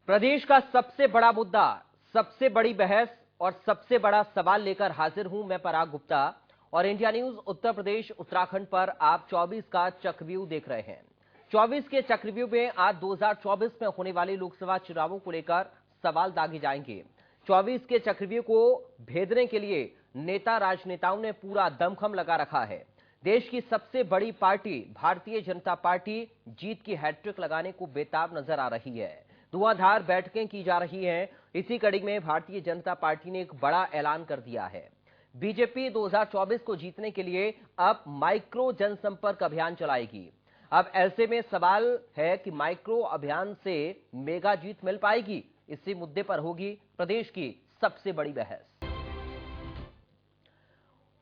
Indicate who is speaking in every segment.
Speaker 1: प्रदेश का सबसे बड़ा मुद्दा, सबसे बड़ी बहस और सबसे बड़ा सवाल लेकर हाजिर हूं मैं पराग गुप्ता। और इंडिया न्यूज उत्तर प्रदेश उत्तराखंड पर आप 24 का चक्रव्यूह देख रहे हैं। 24 के चक्रव्यूह में आज 2024 में होने वाले लोकसभा चुनावों को लेकर सवाल दागे जाएंगे। 24 के चक्रव्यूह को भेदने के लिए नेता राजनेताओं ने पूरा दमखम लगा रखा है। देश की सबसे बड़ी पार्टी भारतीय जनता पार्टी जीत की हैट्रिक लगाने को बेताब नजर आ रही है। धुआंधार बैठकें की जा रही हैं। इसी कड़ी में भारतीय जनता पार्टी ने एक बड़ा ऐलान कर दिया है। बीजेपी 2024 को जीतने के लिए अब माइक्रो जनसंपर्क अभियान चलाएगी। अब ऐसे में सवाल है कि माइक्रो अभियान से मेगा जीत मिल पाएगी। इसी मुद्दे पर होगी प्रदेश की सबसे बड़ी बहस।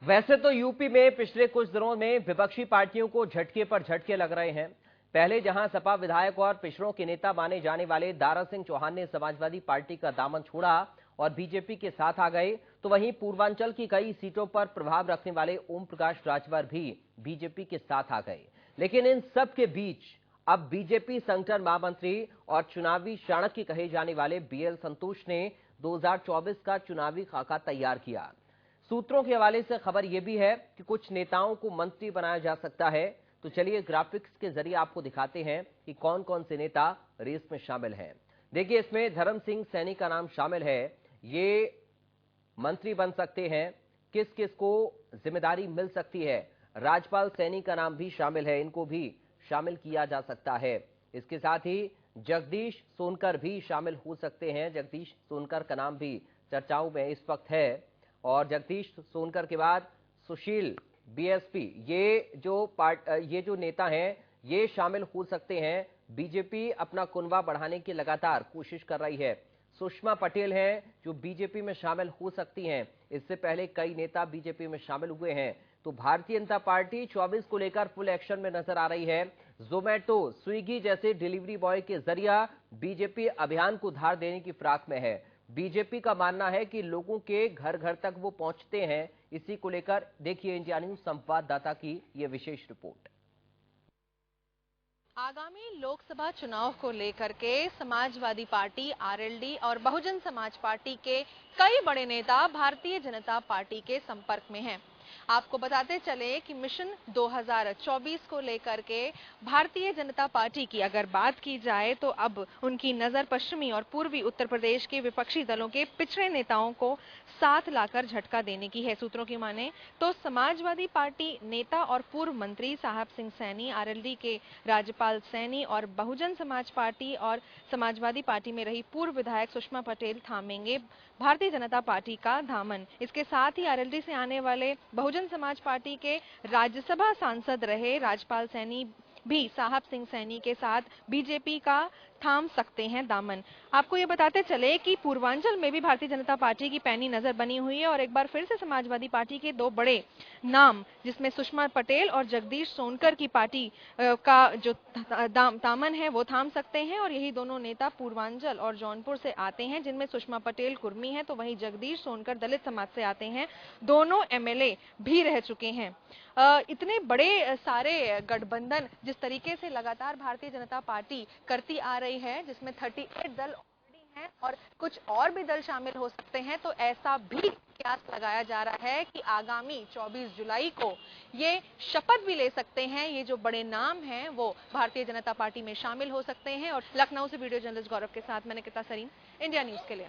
Speaker 1: वैसे तो यूपी में पिछले कुछ दिनों में विपक्षी पार्टियों को झटके पर झटके लग रहे हैं। पहले जहां सपा विधायक और पिछड़ों के नेता माने जाने वाले दारा सिंह चौहान ने समाजवादी पार्टी का दामन छोड़ा और बीजेपी के साथ आ गए, तो वहीं पूर्वांचल की कई सीटों पर प्रभाव रखने वाले ओम प्रकाश राजभर भी बीजेपी के साथ आ गए। लेकिन इन सब के बीच अब बीजेपी संगठन महामंत्री और चुनावी चाणक्य कहे जाने वाले बीएल संतोष ने 2024 का चुनावी खाका तैयार किया। सूत्रों के हवाले से खबर यह भी है कि कुछ नेताओं को मंत्री बनाया जा सकता है। तो चलिए ग्राफिक्स के जरिए आपको दिखाते हैं कि कौन कौन से नेता रेस में शामिल हैं। देखिए, इसमें धर्म सिंह सैनी का नाम शामिल है। ये मंत्री बन सकते हैं। किस किस को जिम्मेदारी मिल सकती है? राजपाल सैनी का नाम भी शामिल है, इनको भी शामिल किया जा सकता है। इसके साथ ही जगदीश सोनकर भी शामिल हो सकते हैं। जगदीश सोनकर का नाम भी चर्चाओं में इस वक्त है। और जगदीश सोनकर के बाद सुशील बीएसपी, ये जो नेता हैं ये शामिल हो सकते हैं। बीजेपी अपना कुनबा बढ़ाने की लगातार कोशिश कर रही है। सुषमा पटेल हैं जो बीजेपी में शामिल हो सकती हैं। इससे पहले कई नेता बीजेपी में शामिल हुए हैं। तो भारतीय जनता पार्टी 24 को लेकर फुल एक्शन में नजर आ रही है। जोमेटो, स्विगी जैसे डिलीवरी बॉय के जरिए बीजेपी अभियान को धार देने की फिराक में है। बीजेपी का मानना है कि लोगों के घर घर तक वो पहुंचते हैं। इसी को लेकर देखिए इंडिया न्यूज संवाददाता की ये विशेष रिपोर्ट।
Speaker 2: आगामी लोकसभा चुनाव को लेकर के समाजवादी पार्टी, आरएलडी और बहुजन समाज पार्टी के कई बड़े नेता भारतीय जनता पार्टी के संपर्क में हैं। आपको बताते चले कि मिशन 2024 को लेकर के भारतीय जनता पार्टी की अगर बात की जाए तो अब उनकी नजर पश्चिमी और पूर्वी उत्तर प्रदेश के विपक्षी दलों के पिछड़े नेताओं को साथ लाकर झटका देने की है। सूत्रों की माने तो समाजवादी पार्टी नेता और पूर्व मंत्री साहब सिंह सैनी, आरएलडी के राजपाल सैनी और बहुजन समाज पार्टी और समाजवादी पार्टी में रही पूर्व विधायक सुषमा पटेल थामेंगे भारतीय जनता पार्टी का दामन। इसके साथ ही आरएलडी से आने वाले बहुजन समाज पार्टी के राज्यसभा सांसद रहे राजपाल सैनी भी साहब सिंह सैनी के साथ बीजेपी का थाम सकते हैं दामन। आपको ये बताते चले कि पूर्वांचल में भी भारतीय जनता पार्टी की पैनी नजर बनी हुई है और एक बार फिर से समाजवादी पार्टी के दो बड़े नाम, जिसमें सुषमा पटेल और जगदीश सोनकर की पार्टी का जो दामन है वो थाम सकते हैं। और यही दोनों नेता पूर्वांचल और जौनपुर से आते हैं, जिनमें सुषमा पटेल कुर्मी है तो वहीं जगदीश सोनकर दलित समाज से आते हैं। दोनों एमएलए भी रह चुके हैं। इतने बड़े सारे गठबंधन जिस तरीके से लगातार भारतीय जनता पार्टी करती आ रही है, जिसमें 38 दल ऑलरेडी हैं और कुछ और भी दल शामिल हो सकते हैं, तो ऐसा भी कयास लगाया जा रहा है कि आगामी 24 जुलाई को ये शपथ भी ले सकते हैं। ये जो बड़े नाम हैं वो भारतीय जनता पार्टी में शामिल हो सकते हैं। और लखनऊ से वीडियो जर्नलिस्ट गौरव के साथ मैं निकिता सरीन, इंडिया न्यूज के लिए।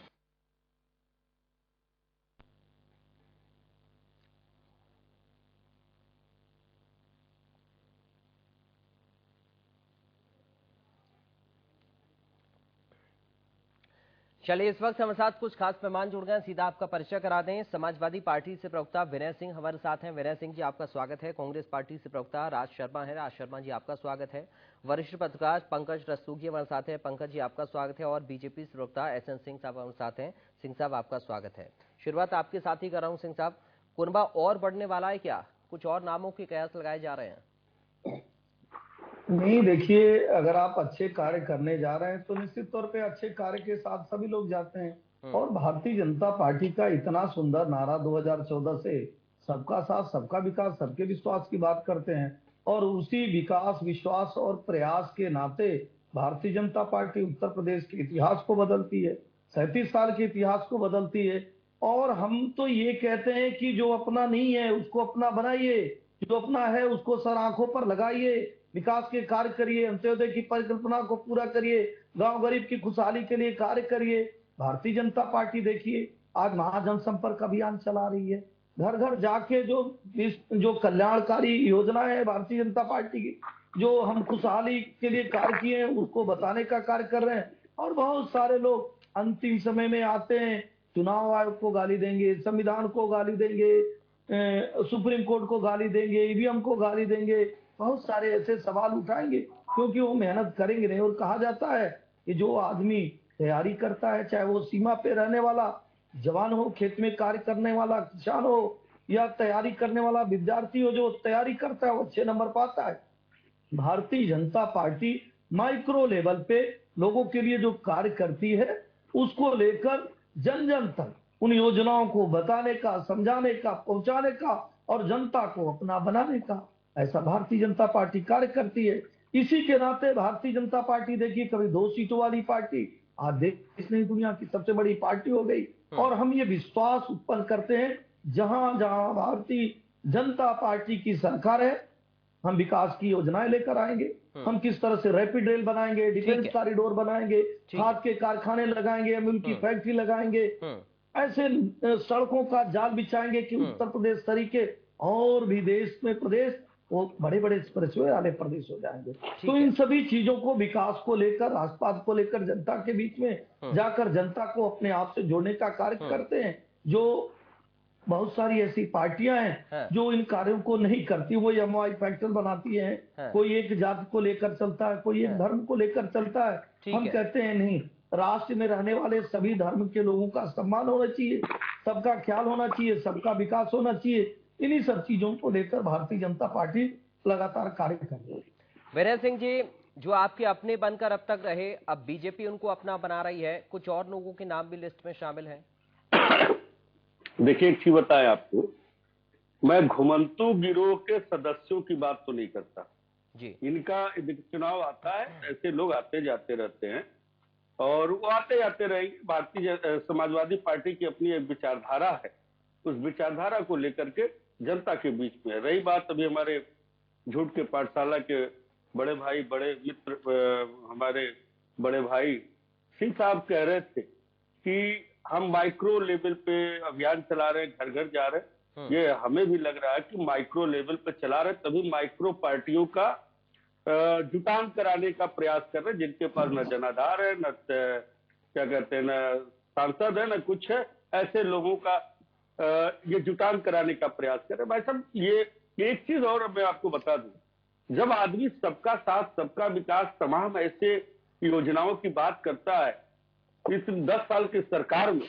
Speaker 1: चलिए, इस वक्त हमारे साथ कुछ खास मेहमान जुड़ गए हैं, सीधा आपका परिचय करा दें। समाजवादी पार्टी से प्रवक्ता विनय सिंह हमारे साथ हैं। विनय सिंह जी, आपका स्वागत है। कांग्रेस पार्टी से प्रवक्ता राज शर्मा है। राज शर्मा जी, आपका स्वागत है। वरिष्ठ पत्रकार पंकज रस्तोगी हमारे साथ है। पंकज जी, आपका स्वागत है। और बीजेपी से प्रवक्ता एसएन सिंह साहब हमारे साथ हैं। सिंह साहब, आपका स्वागत है। शुरुआत आपके साथ ही कर रहा हूँ। सिंह साहब, कुनबा और बढ़ने वाला है क्या? कुछ और नामों के कयास लगाए जा रहे हैं?
Speaker 3: नहीं, देखिए, अगर आप अच्छे कार्य करने जा रहे हैं तो निश्चित तौर पे अच्छे कार्य के साथ सभी लोग जाते हैं। और भारतीय जनता पार्टी का इतना सुंदर नारा 2014 से सबका साथ, सबका विकास, सबके विश्वास की बात करते हैं। और उसी विकास, विश्वास और प्रयास के नाते भारतीय जनता पार्टी उत्तर प्रदेश के इतिहास को बदलती है, 37 साल के इतिहास को बदलती है। और हम तो ये कहते हैं कि जो अपना नहीं है उसको अपना बनाइए, जो अपना है उसको सर आंखों पर लगाइए, विकास के कार्य करिए, अंत्योदय की परिकल्पना को पूरा करिए, गांव गरीब की खुशहाली के लिए कार्य करिए। भारतीय जनता पार्टी देखिए आज महाजनसंपर्क अभियान चला रही है, घर घर जाके जो कल्याणकारी योजना है भारतीय जनता पार्टी की, जो हम खुशहाली के लिए कार्य किए हैं उसको बताने का कार्य कर रहे हैं। और बहुत सारे लोग अंतिम समय में आते हैं, चुनाव आयोग को गाली देंगे, संविधान को गाली देंगे, सुप्रीम कोर्ट को गाली देंगे, ईवीएम को गाली देंगे, बहुत सारे ऐसे सवाल उठाएंगे क्योंकि वो मेहनत करेंगे नहीं। और कहा जाता है कि जो आदमी तैयारी करता है, चाहे वो सीमा पे रहने वाला जवान हो, खेत में कार्य करने वाला किसान हो, या तैयारी करने वाला विद्यार्थी हो, जो तैयारी करता है वो अच्छे नंबर पाता है। Bharatiya Janata party micro level पे लोगों के लिए जो कार्य करती है उसको लेकर जन जन तक उन योजनाओं को बताने का, समझाने का, पहुंचाने का और जनता को अपना बनाने का, ऐसा भारतीय जनता पार्टी कार्य करती है। इसी के नाते भारतीय जनता पार्टी देखिए कभी 2 सीटों वाली पार्टी, आज देश नहीं दुनिया की सबसे बड़ी पार्टी हो गई। और हम ये विश्वास उत्पन्न करते हैं जहां जहां भारतीय जनता पार्टी की सरकार है, हम विकास की योजनाएं लेकर आएंगे। हम किस तरह से रैपिड रेल बनाएंगे, डिफेंस कॉरिडोर बनाएंगे, खाद के कारखाने लगाएंगे, अमूल की फैक्ट्री लगाएंगे, ऐसे सड़कों का जाल बिछाएंगे कि उत्तर प्रदेश तरीके और भी देश में प्रदेश वो बड़े बड़े एक्सप्रेसवे वाले प्रदेश हो जाएंगे। तो इन सभी चीजों को, विकास को लेकर, राष्ट्रवाद को लेकर जनता के बीच में जाकर जनता को अपने आप से जोड़ने का कार्य करते हैं। जो बहुत सारी ऐसी पार्टियां हैं जो इन कार्यों को नहीं करती, वो एमवाई फैक्टर बनाती हैं, कोई एक जाति को लेकर चलता है, कोई एक धर्म को लेकर चलता है। हम कहते हैं नहीं, राष्ट्र में रहने वाले सभी धर्म के लोगों का सम्मान होना चाहिए, सबका ख्याल होना चाहिए, सबका विकास होना चाहिए। इन्हीं सब चीजों को लेकर भारतीय जनता पार्टी लगातार कार्य कर रही है।
Speaker 1: वीरेंद्र सिंह जी, जो आपके अपने बनकर अब तक रहे, अब बीजेपी उनको अपना बना रही है, कुछ और लोगों के नाम भी लिस्ट में शामिल हैं?
Speaker 4: देखिए एक चीज बताएं आपको, मैं घुमंतू गिरोह के सदस्यों की बात तो नहीं करता
Speaker 1: जी।
Speaker 4: इनका चुनाव आता है, ऐसे लोग आते जाते रहते हैं और वो आते जाते रहेंगे। भारतीय समाजवादी पार्टी की अपनी एक विचारधारा है, उस विचारधारा को लेकर के जनता के बीच में रही बात। अभी हमारे झूठ के पाठशाला के बड़े भाई, बड़े मित्र, हमारे बड़े भाई सिंह साहब कह रहे थे कि हम माइक्रो लेवल पे अभियान चला रहे हैं, घर घर जा रहे हैं। ये हमें भी लग रहा है कि माइक्रो लेवल पे चला रहे, तभी माइक्रो पार्टियों का जुटान कराने का प्रयास कर रहे हैं, जिनके पास न जनाधार है, न क्या कहते हैं, न सांसद है, न कुछ है, ऐसे लोगों का ये जुटान कराने का प्रयास कर रहे हैं। भाई साहब, ये एक चीज और मैं आपको बता दूं, जब आदमी सबका साथ सबका विकास तमाम ऐसे योजनाओं की बात करता है, इस 10 साल की सरकार में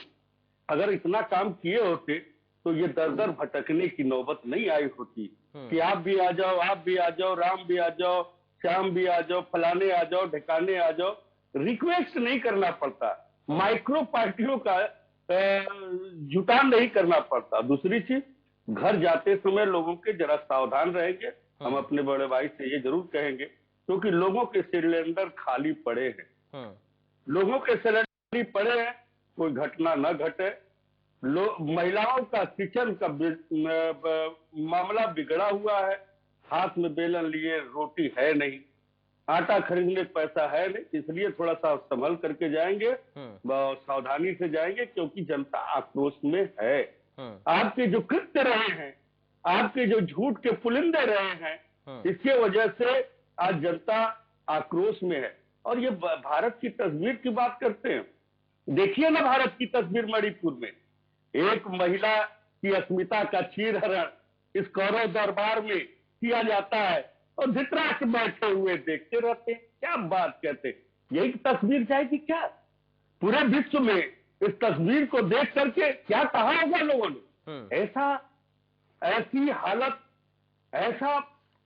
Speaker 4: अगर इतना काम किए होते तो ये दर दर भटकने की नौबत नहीं आई होती कि आप भी आ जाओ, आप भी आ जाओ, राम भी आ जाओ, श्याम भी आ जाओ, फलाने आ जाओ, ढिकाने आ जाओ, रिक्वेस्ट नहीं करना पड़ता, माइक्रो पार्टियों का जुटान नहीं करना पड़ता। दूसरी चीज, घर जाते समय लोगों के जरा सावधान रहेंगे, हम अपने बड़े भाई से ये जरूर कहेंगे, क्योंकि लोगों के सिलेंडर खाली पड़े हैं, लोगों के सिलेंडर पड़े हैं, कोई घटना न घटे। महिलाओं का किचन का मामला बिगड़ा हुआ है, हाथ में बेलन लिए रोटी है नहीं, आटा खरीदने पैसा है नहीं, इसलिए थोड़ा सा संभल करके जाएंगे, सावधानी से जाएंगे, क्योंकि जनता आक्रोश में है। आपके जो कृत्य रहे हैं, आपके जो झूठ के पुलिंदे रहे हैं, इसके वजह से आज जनता आक्रोश में है। और ये भारत की तस्वीर की बात करते हैं, देखिए ना भारत की तस्वीर मणिपुर में, एक महिला की अस्मिता का चीरहरण इस कौरव दरबार में किया जाता है और धृतराष्ट्र बैठे हुए देखते रहते हैं। क्या बात कहते हैं, यही तस्वीर चाहेगी क्या पूरे विश्व में? इस तस्वीर को देख करके क्या कहा होगा लोगों ने? ऐसी हालत, ऐसा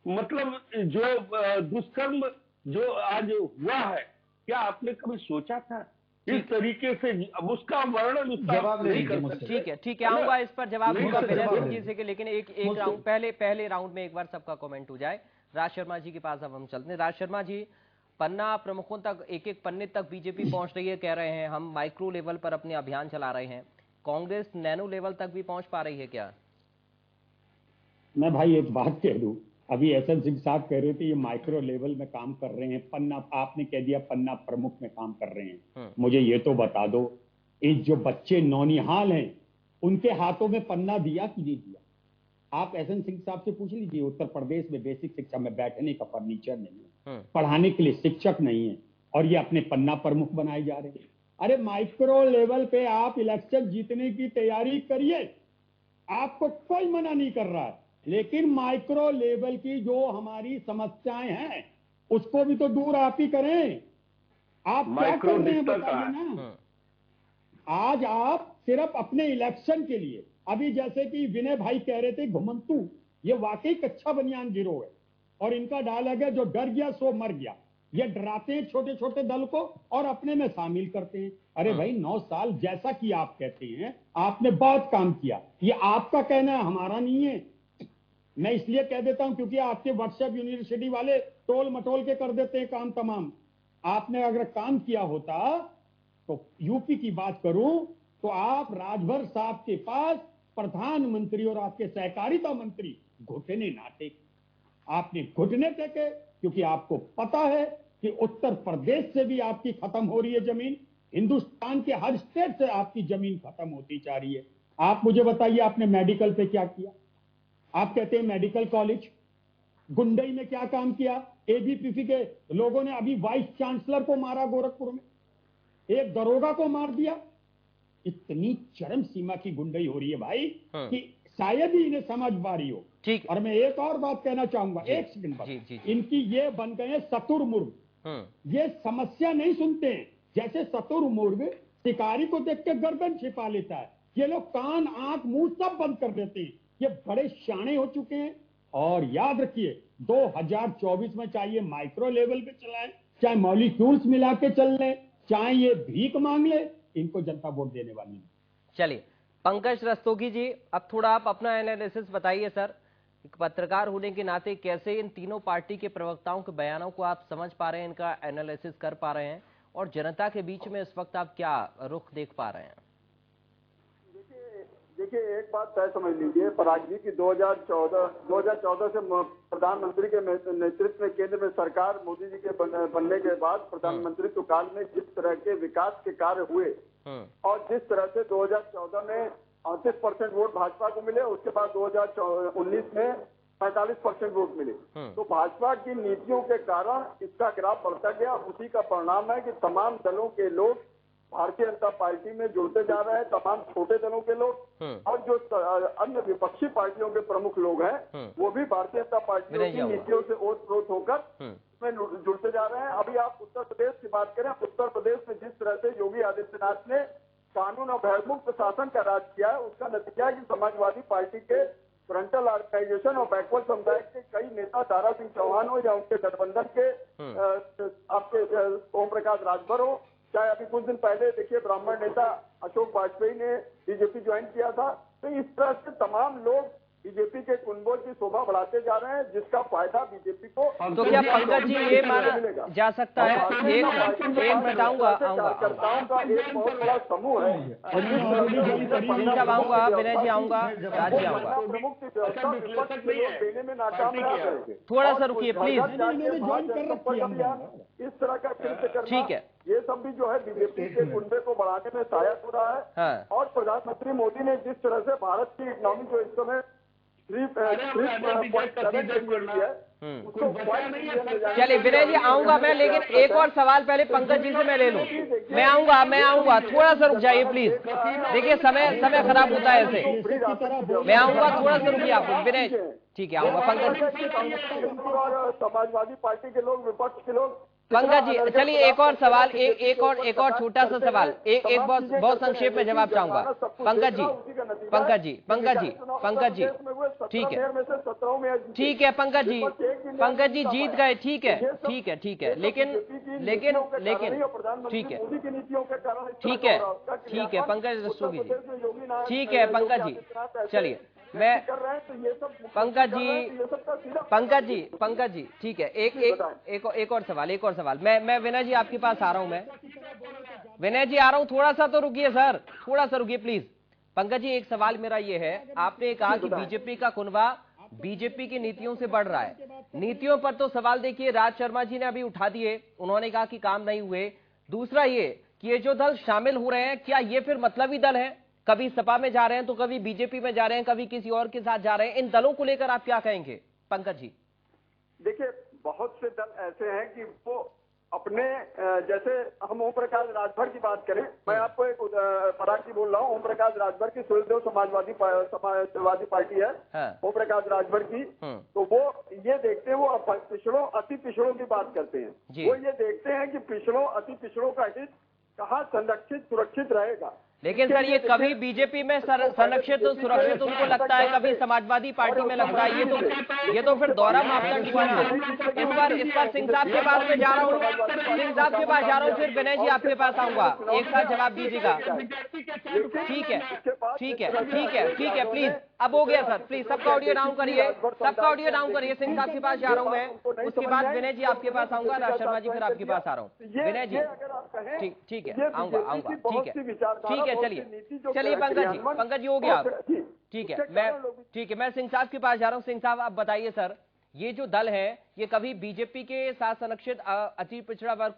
Speaker 4: मतलब जो दुष्कर्म जो आज हुआ है, क्या आपने कभी सोचा था इस तरीके से? अब उसका वर्णन
Speaker 3: जवाब नहीं कर
Speaker 1: सकते। ठीक है, आऊंगा इस पर जवाब दूंगा जी से, लेकिन एक राउंड पहले राउंड में एक बार सबका कमेंट हो जाए। राज शर्मा जी के पास अब हम चलते हैं। राज शर्मा जी, पन्ना प्रमुखों तक, एक एक पन्ने तक बीजेपी पहुंच रही है, कह रहे हैं हम माइक्रो लेवल पर अपने अभियान चला रहे हैं। कांग्रेस नैनो लेवल तक भी पहुंच पा रही है क्या?
Speaker 5: मैं भाई एक बात कह दूं, अभी एसएन सिंह साहब कह रहे थे ये माइक्रो लेवल में काम कर रहे हैं, पन्ना आपने कह दिया पन्ना प्रमुख में काम कर रहे हैं। मुझे ये तो बता दो, इस जो बच्चे नौनिहाल हैं उनके हाथों में पन्ना दिया कि नहीं दिया? आप एसएन सिंह साहब से पूछ लीजिए। उत्तर प्रदेश में बेसिक शिक्षा में बैठने का फर्नीचर नहीं है, पढ़ाने के लिए शिक्षक नहीं है, और ये अपने पन्ना प्रमुख बनाए जा रहे हैं। अरे माइक्रो लेवल पे आप इलेक्शन जीतने की तैयारी करिए, आपको कोई मना नहीं कर रहा है, लेकिन माइक्रो लेवल की जो हमारी समस्याएं हैं उसको भी तो दूर आप ही करें। आप क्या कर रहे हैं बताइए ना। आज आप सिर्फ अपने इलेक्शन के लिए, अभी जैसे कि विनय भाई कह रहे थे घुमंतु, ये वाकई कच्चा बनियान गिरोह है, और इनका डायलॉग है जो डर गया सो मर गया। ये डराते हैं छोटे छोटे दल को और अपने में शामिल करते हैं। अरे भाई 9 साल जैसा कि आप कहते हैं आपने बहुत काम किया, ये आपका कहना है, हमारा नहीं है। मैं इसलिए कह देता हूं क्योंकि आपके व्हाट्सएप यूनिवर्सिटी वाले टोल मटोल के कर देते हैं काम तमाम। आपने अगर काम किया होता तो यूपी की बात करूं तो आप राजभर साहब के पास प्रधानमंत्री और आपके सहकारिता मंत्री घुटने ना टेके। आपने घुटने टेके क्योंकि आपको पता है कि उत्तर प्रदेश से भी आपकी खत्म हो रही है जमीन, हिंदुस्तान के हर स्टेट से आपकी जमीन खत्म होती जा रही है। आप मुझे बताइए आपने मेडिकल पे क्या किया? आप कहते हैं मेडिकल कॉलेज, गुंडई में क्या काम किया? एबीपीपी के लोगों ने अभी वाइस चांसलर को मारा गोरखपुर में, एक दरोगा को मार दिया। इतनी चरम सीमा की गुंडई हो रही है भाई कि शायद ही इन्हें समझ पा रही हो।
Speaker 1: ठीक।
Speaker 5: और मैं एक और बात कहना चाहूंगा, एक सेकंड बाद, इनकी ये बन गए सतुरमुर्ग, ये समस्या नहीं सुनते हैं। जैसे सतुरमुर्ग शिकारी को देख के गर्दन छिपा लेता है, ये लोग कान आंख मुंह सब बंद कर देते हैं। ये बड़े शाणे हो चुके हैं। और याद रखिए 2024 में चाहे माइक्रो लेवल पे चलाएं, चाहे मॉलिक्यूल्स मिला के चल लें, चाहे ये भीख मांग ले, इनको जनता वोट देने वाली है।
Speaker 1: चलिए पंकज रस्तोगी जी, अब थोड़ा आप अपना एनालिसिस बताइए सर। एक पत्रकार होने के नाते कैसे इन तीनों पार्टी के प्रवक्ताओं के बयानों को आप समझ पा रहे हैं, इनका एनालिसिस कर पा रहे हैं, और जनता के बीच में इस वक्त आप क्या रुख देख पा रहे हैं?
Speaker 6: देखिए एक बात तय समझ लीजिए पराग जी की 2014 से प्रधानमंत्री के नेतृत्व में केंद्र में सरकार मोदी जी के बनने के बाद प्रधानमंत्रित्व काल में जिस तरह के विकास के कार्य हुए और जिस तरह से 2014 में 38% वोट भाजपा को मिले, उसके बाद 2019 में 45% वोट मिले, तो भाजपा की नीतियों के कारण इसका ग्राफ बढ़ता गया। उसी का परिणाम है कि तमाम दलों के लोग भारतीय जनता पार्टी में जुड़ते जा रहे हैं, तमाम छोटे दलों के लोग और जो अन्य विपक्षी पार्टियों के प्रमुख लोग हैं वो भी भारतीय जनता पार्टी की नीतियों से ओतप्रोत होकर इसमें जुड़ते जा रहे हैं। अभी आप उत्तर प्रदेश की बात करें, उत्तर प्रदेश में जिस तरह से योगी आदित्यनाथ ने कानून और भयमुक्त शासन का राज किया है, उसका नतीजा है कि समाजवादी पार्टी के फ्रंटल ऑर्गेनाइजेशन और बैकवर्ड समुदाय के कई नेता, दारा सिंह चौहान हो या उनके गठबंधन के आपके ओम प्रकाश राजभर हो, चाहे अभी कुछ दिन पहले देखिए ब्राह्मण नेता अशोक वाजपेयी ने बीजेपी ज्वाइन किया था। तो इस तरह से तमाम लोग बीजेपी के कुनबोल की शोभा बढ़ाते जा रहे हैं, जिसका फायदा बीजेपी को।
Speaker 1: तो क्या पंकज जी ये माना जा सकता है, एक मिनट आऊंगा
Speaker 6: कार्यकर्ताओं का एक बहुत बड़ा समूह है,
Speaker 1: आऊंगा विनय जी, आऊंगा राज जी, आऊंगा
Speaker 6: प्रमुख की व्यवस्था विपक्ष के लोग देने में नाकाम रहा है।
Speaker 1: थोड़ा सा रुकिए प्लीज।
Speaker 6: इस तरह का कृत्य करना,
Speaker 1: ठीक है,
Speaker 6: ये सब भी जो है बीजेपी के कुंबे को बढ़ाने में सहायक हो रहा है।
Speaker 1: हाँ।
Speaker 6: और प्रधानमंत्री मोदी ने जिस तरह से भारत की इकोनॉमी जो इस समय 3.7 ट्रिलियन की है, उसको 5 ट्रिलियन में जाने।
Speaker 1: चलिए विनय जी आऊंगा मैं, लेकिन एक और सवाल पहले पंकज जी से मैं ले लूं। मैं आऊंगा थोड़ा सा रुक जाइए प्लीज। देखिए समय खराब होता है ऐसे। मैं आऊंगा, थोड़ा सा रुकिए आप विनय। ठीक है आऊंगा पंकज।
Speaker 6: और समाजवादी पार्टी के लोग, विपक्ष के लोग।
Speaker 1: पंकज जी चलिए एक और सवाल, एक और छोटा सा सवाल, एक बहुत संक्षेप में जवाब चाहूंगा। पंकज जी ठीक है पंकज जी जीत गए, ठीक है, लेकिन ठीक है पंकज रस्तोगी जी, ठीक है पंकज जी, चलिए मैं
Speaker 6: कर रहे हैं तो ये सब
Speaker 1: पंकज जी ठीक है, एक और सवाल मैं विनय जी आपके पास आ रहा हूं, मैं विनय जी आ रहा हूं, थोड़ा सा तो रुकिए सर, थोड़ा सा रुकिए प्लीज। पंकज जी एक सवाल मेरा ये है, आपने कहा कि बीजेपी का कुनबा बीजेपी की नीतियों से बढ़ रहा है। नीतियों पर तो सवाल देखिए राज शर्मा जी ने अभी उठा दिए, उन्होंने कहा कि काम नहीं हुए। दूसरा ये कि ये जो दल शामिल हो रहे हैं, क्या ये फिर मतलबी दल है? कभी सपा में जा रहे हैं तो कभी बीजेपी में जा रहे हैं, कभी किसी और के साथ जा रहे हैं। इन दलों को लेकर आप क्या कहेंगे पंकज जी?
Speaker 6: देखिए, बहुत से दल ऐसे हैं कि वो अपने जैसे हम ओम प्रकाश राजभर की बात करें, मैं आपको एक पराग जी बोल रहा हूँ, ओम प्रकाश राजभर की सूर्यदेव समाजवादी पार्टी है, ओम प्रकाश राजभर की, तो वो ये देखते हैं, वो पिछड़ों अति पिछड़ों की बात करते हैं। वो ये देखते हैं कि पिछड़ों अति पिछड़ों का हित कहाँ संरक्षित सुरक्षित रहेगा।
Speaker 1: लेकिन सर ये कभी बीजेपी में संरक्षित तो सुरक्षित उनको लगता है, कभी समाजवादी पार्टी में लगता है, ये तो फिर दोहरा मापदंड हुआ ना। इस बार सिंह साहब के पास में जा रहा हूँ, सिंह साहब के पास जा रहा हूँ, फिर विनय जी आपके पास आऊंगा, एक साथ जवाब दीजिएगा। ठीक है प्लीज, अब हो गया सर, प्लीज सबका ऑडियो डाउन करिए, सिंह साहब के पास जा रहा हूँ मैं, उसके बाद विनय जी आपके पास आऊंगा, राज शर्मा जी फिर आपके पास आ रहा हूँ। विनय जी ठीक है, आऊंगा ठीक है, चलिए पंकज जी हो गया, ठीक है मैं सिंह साहब के पास जा रहा हूँ। सिंह साहब आप बताइए सर, ये जो दल है ये कभी बीजेपी के साथ संरक्षित अति पिछड़ा वर्ग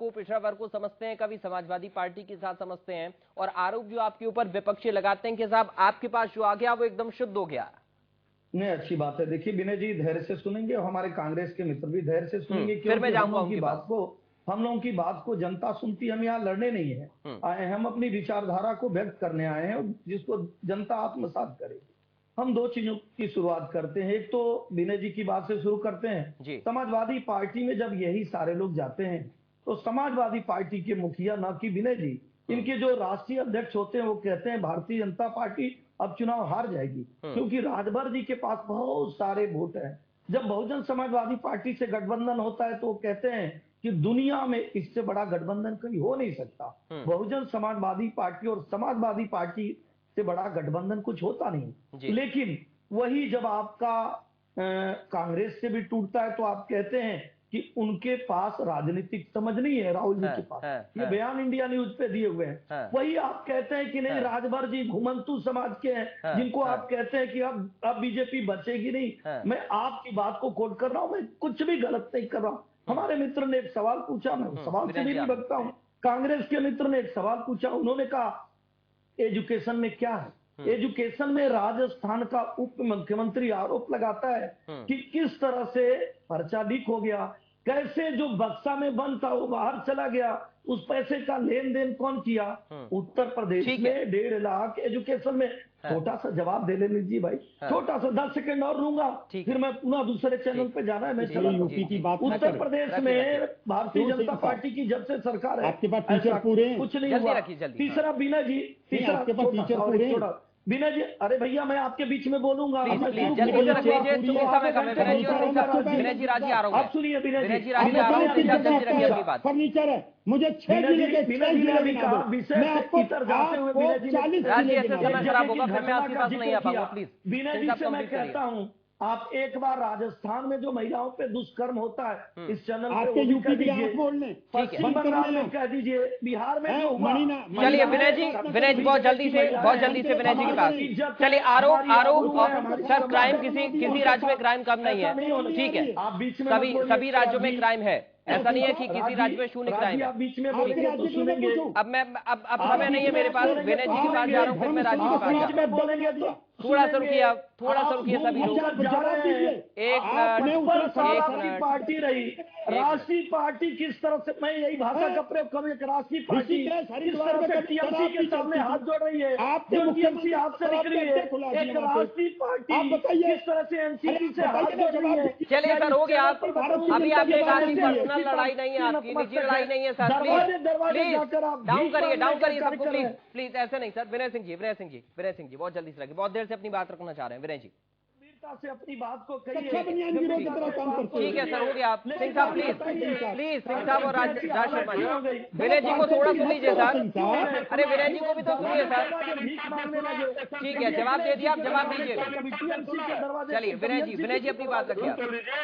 Speaker 1: को समझते हैं, कभी समाजवादी पार्टी के साथ समझते हैं, और आरोप जो आपके ऊपर विपक्षी लगाते हैं कि साहब आपके पास जो आ गया वो एकदम शुद्ध हो गया।
Speaker 3: नहीं, अच्छी बात है। देखिए विनय जी धैर्य से सुनेंगे और हमारे कांग्रेस के मित्र भी धैर्य से सुनेंगे,
Speaker 1: फिर मैं जाऊंगा
Speaker 3: हम लोगों की बात को जनता सुनती, हम यहाँ लड़ने नहीं है आए, हम अपनी विचारधारा को व्यक्त करने आए हैं जिसको जनता आत्मसात करेगी। हम दो चीजों की शुरुआत करते हैं, एक तो विनय जी की बात से शुरू करते हैं। समाजवादी पार्टी में जब यही सारे लोग जाते हैं तो समाजवादी पार्टी के मुखिया न कि विनय जी, इनके जो राष्ट्रीय अध्यक्ष होते हैं वो कहते हैं भारतीय जनता पार्टी अब चुनाव हार जाएगी क्योंकि राजभर जी के पास बहुत सारे वोट हैं। जब बहुजन समाजवादी पार्टी से गठबंधन होता है तो वो कहते हैं कि दुनिया में इससे बड़ा गठबंधन कहीं हो नहीं सकता। बहुजन समाजवादी पार्टी और समाजवादी पार्टी से बड़ा गठबंधन कुछ होता नहीं। लेकिन वही जब आपका कांग्रेस से भी टूटता है तो आप कहते हैं कि उनके पास राजनीतिक समझ नहीं है राहुल जी के पास। ये बयान इंडिया न्यूज पे दिए हुए हैं। वही आप कहते हैं कि नहीं राजभर जी घुमंतु समाज के हैं जिनको आप कहते हैं कि अब बीजेपी बचेगी नहीं। मैं आपकी बात को कोट कर रहा हूं, मैं कुछ भी गलत नहीं कर रहा हूं। हमारे मित्र ने एक सवाल पूछा, मैं सवाल से भी नहीं भगता हूं। कांग्रेस के मित्र ने एक सवाल पूछा, उन्होंने कहा एजुकेशन में क्या है। एजुकेशन में राजस्थान का उप मुख्यमंत्री आरोप लगाता है कि किस तरह से पर्चा लीक हो गया, कैसे जो बक्सा में बंद था वो बाहर चला गया, उस पैसे का लेन देन कौन किया। उत्तर प्रदेश में 1.5 लाख एजुकेशन में छोटा सा जवाब दे लेने जी भाई, छोटा सा 10 सेकंड और लूंगा, फिर मैं पुनः दूसरे चैनल पे जाना है, मैं चला यूपी की बात। उत्तर प्रदेश में भारतीय जनता पार्टी की जब से सरकार है आपके पास टीचर पूरे कुछ नहीं हुआ। तीसरा बीना जी, तीसरा टीचर पूरे बीना जी, अरे भैया मैं आपके बीच में बोलूंगा, आप सुनिए
Speaker 5: फर्नीचर है मुझे 6 जिले के
Speaker 3: बीना जी से मैं कहता हूँ आप एक बार राजस्थान में जो महिलाओं पे दुष्कर्म होता है इस चैनल
Speaker 5: आपके यूपी के आप बोलने,
Speaker 3: पश्चिम बंगाल में कह दीजिए, बिहार में जो हुआ।
Speaker 1: चलिए विनय जी बहुत जल्दी से विनय जी के पास चलिए। आरोप सर क्राइम किसी राज्य में क्राइम कम नहीं है, ठीक है, सभी राज्यों में क्राइम है, ऐसा नहीं है कि किसी राज्य में शून्य क्राइम है।
Speaker 3: बीच में बोलेंगे तो सुनेंगे।
Speaker 1: अब समय नहीं है मेरे पास, विनय जी के पास जा रहा हूँ, फिर मैं राज्य के पास जा रहा हूँ। थोड़ा सा रुकिए सभी लोग, एक मिनट।
Speaker 3: पार्टी रही राष्ट्रीय पार्टी किस तरह से, मैं यही भाषा का प्रयोग करूँ, एक राष्ट्रीय पार्टी किस तरह से टीएमसी के सामने हाथ जोड़ रही है, जो टीएमसी आपसे निकली है, एक राष्ट्रीय पार्टी किस तरह से एनसीपी से हाथ जोड़ रही है।
Speaker 1: चलिए सर हो गया, अभी आपने कहा कि पर्सनल लड़ाई नहीं है, आपकी निजी लड़ाई नहीं है सर, प्लीज डाउन करिए सबको, प्लीज ऐसे नहीं सर। विनय सिंह जी बहुत जल्दी से लगे, बहुत देर से अपनी बात रखना चाह रहे हैं विनय जी।
Speaker 3: से अपनी बात को कहिए।
Speaker 5: कच्चा बनियान गिरोह की तरह काम करते
Speaker 1: ठीक है सर, हो गया। सिंह साहब प्लीज सिंह साहब और राज शर्मा जी, विनय जी को थोड़ा सुन लीजिए सर। अरे विनय जी को भी तो सुनिए सर। ठीक है, जवाब दे दिया, आप जवाब दीजिएगा। चलिए विनय जी अपनी बात रखिए।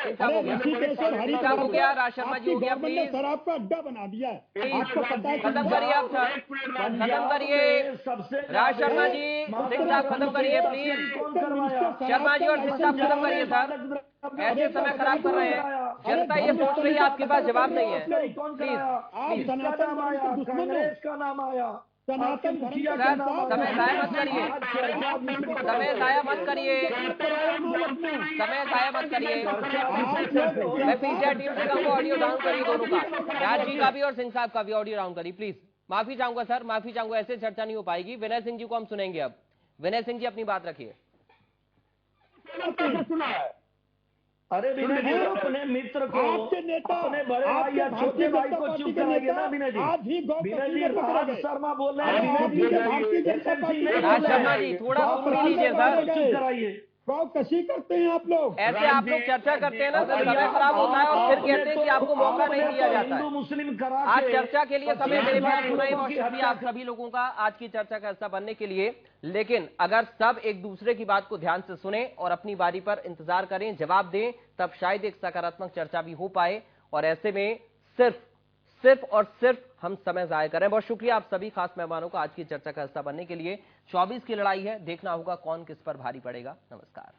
Speaker 1: सिंह साहब हो गया, राज शर्मा जी हो गया, प्लीज
Speaker 5: शराब का अड्डा बना दिया है, आपको पता है।
Speaker 1: खत्म करिए आप सर, खत्म करिए। राज शर्मा जी, सिंह साहब खत्म करिए प्लीज। शर्मा जी और सिंह साहब खत्म करिए सर, ऐसे समय खराब कर रहे हैं। जनता ये सोच रही है आपके पास जवाब नहीं है। प्लीज
Speaker 3: कांग्रेस का नाम आया,
Speaker 5: सनातन
Speaker 1: समय जाया मत करिए, समय जाया मत करिए, समय जाया मत करिए। मैं पीछे टीम से कहूँगा ऑडियो डाउन करिए दोनों का, राज जी का भी और सिंह साहब का भी ऑडियो डाउन करिए प्लीज। माफी चाहूंगा सर, माफी चाहूंगा, ऐसे चर्चा नहीं हो पाएगी। विनय सिंह जी को हम सुनेंगे अब। विनय सिंह जी अपनी बात रखिए।
Speaker 3: अरे विनय जी अपने मित्र को, अपने बड़े भाई या छोटे भाई को चुप कराइए ना विनय जी। विनय जी राज शर्मा बोल रहे हैं।
Speaker 1: राज शर्मा जी थोड़ा सुन भी लीजिए सर,
Speaker 3: चुप कराइए।
Speaker 5: कशी करते हैं आप लोग,
Speaker 1: ऐसे आप लोग चर्चा करते हैं ना तो समय खराब होता है और फिर कहते हैं कि आपको मौका नहीं दिया जाता
Speaker 3: हिंदू
Speaker 1: है।
Speaker 3: मुस्लिम करा
Speaker 1: आज चर्चा के लिए समय मेरे पास सुना है, बहुत शुक्रिया आप सभी लोगों का आज की चर्चा का हिस्सा बनने के लिए। लेकिन अगर सब एक दूसरे की बात को ध्यान से सुने और अपनी बारी पर इंतजार करें, जवाब दें, तब शायद एक सकारात्मक चर्चा भी हो पाए। और ऐसे में सिर्फ और सिर्फ हम समय जाया करें। बहुत शुक्रिया आप सभी खास मेहमानों का आज की चर्चा का हिस्सा बनने के लिए। 24 की लड़ाई है, देखना होगा कौन किस पर भारी पड़ेगा। नमस्कार।